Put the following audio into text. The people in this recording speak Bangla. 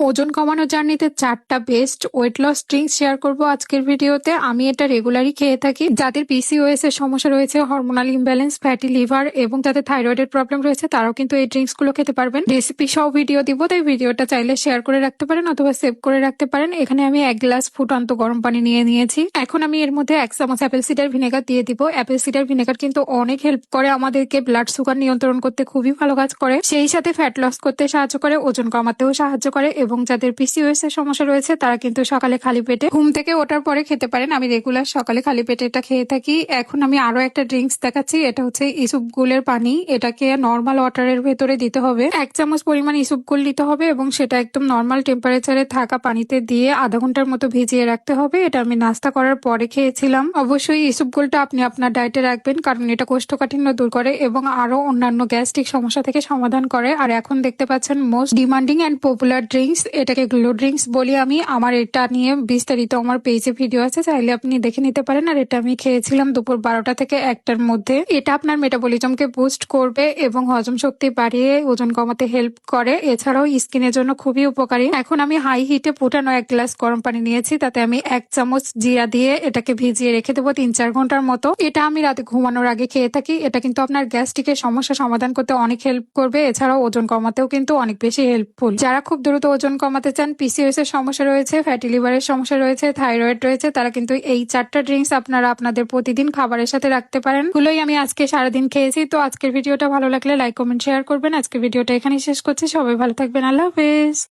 ওজন কমানোর জার্নিতে 4টা best weight loss drinks share করব আজকের ভিডিওতে। আমি এটা রেগুলারই খেয়ে থাকি। যাদের পিসিওএস এর সমস্যা রয়েছে, হরমোনাল ইমব্যালেন্স, ফ্যাটি লিভার এবং যাদের থাইরয়েডের প্রবলেম রয়েছে, তারাও কিন্তু এই ড্রিঙ্কস গুলো খেতে পারবেন। রেসিপি সহ ভিডিও দিব, তাই ভিডিওটা চাইলে শেয়ার করে রাখতে পারেন অথবা সেভ করে রাখতে পারেন। এখানে আমি 1 গ্লাস ফুটন্ত গরম পানি নিয়ে নিয়েছি। এখন আমি এর মধ্যে 1 চামচ অ্যাপেল সিডার ভিনেগার দিয়ে দিব। অ্যাপেল সিডার ভিনেগার কিন্তু অনেক হেল্প করে আমাদেরকে ব্লাড সুগার নিয়ন্ত্রণ করতে, খুবই ভালো কাজ করে। সেই সাথে ফ্যাট লস করতে সাহায্য করে, ওজন কমাতেও সাহায্য করে। এবং যাদের পিসিওএস এর সমস্যা রয়েছে তারা কিন্তু সকালে খালি পেটে ঘুম থেকে ওঠার পরে খেতে পারেন। আমি রেগুলার সকালে খালি পেটে এটা খেয়ে থাকি। এখন আমি আরো একটা ড্রিঙ্কস দেখাচ্ছি। এটা হচ্ছে ইসুপগুলের পানি। এটাকে নর্মাল ওয়াটারের ভেতরে দিতে হবে। 1 চামচ পরিমাণ ইসুপগুল নিতে হবে এবং সেটা একদম নর্মাল টেম্পারেচারে থাকা পানিতে দিয়ে আধা ঘন্টার মতো ভিজিয়ে রাখতে হবে। এটা আমি নাস্তা করার পরে খেয়েছিলাম। অবশ্যই ইসুপগুলটা আপনি আপনার ডায়েটে রাখবেন, কারণ এটা কোষ্ঠকাঠিন্য দূর করে এবং আরো অন্যান্য গ্যাস্ট্রিক সমস্যা থেকে সমাধান করে। আর এখন দেখতে পাচ্ছেন most demanding and popular drinks, এটাকে গ্লো ড্রিঙ্কস বলি আমি। আমার এটা নিয়ে বিস্তারিত আমার পেজে ভিডিও আছে, চাইলে আপনি দেখে নিতে পারেন। আর এটা আমি খেয়েছিলাম দুপুর 12টা থেকে 1টার মধ্যে। এটা আপনার মেটাবলিজমকে বুস্ট করবে এবং হজম শক্তি বাড়িয়ে ওজন কমাতে হেল্প করে। এছাড়াও স্কিনের জন্য খুবই উপকারী। এখন আমি হাই হিটে ফুটানো 1 গ্লাস গরম পানি নিয়েছি, তাতে আমি 1 চামচ জিরা দিয়ে এটাকে ভিজিয়ে রেখে দেবো 3-4 ঘন্টার মতো। এটা আমি রাতে ঘুমানোর আগে খেয়ে থাকি। এটা কিন্তু আপনার গ্যাস্ট্রিকের সমস্যা সমাধান করতে অনেক হেল্প করবে। এছাড়াও ওজন কমাতেও কিন্তু অনেক বেশি হেল্পফুল। যারা খুব দ্রুত ওজন কমাতে চান, পিসিওএস এর সমস্যা রয়েছে, ফ্যাটি লিভারের সমস্যা রয়েছে, থাইরয়েড রয়েছে, তারা কিন্তু এই 4টা ড্রিঙ্কস আপনারা আপনাদের প্রতিদিন খাবারের সাথে রাখতে পারেন। গুলোই আমি আজকে সারাদিন খেয়েছি। তো আজকের ভিডিওটা ভালো লাগলে লাইক, কমেন্ট, শেয়ার করবেন। আজকের ভিডিওটা এখানেই শেষ করছি। সবাই ভালো থাকবেন। আল্লাহ হাফেজ।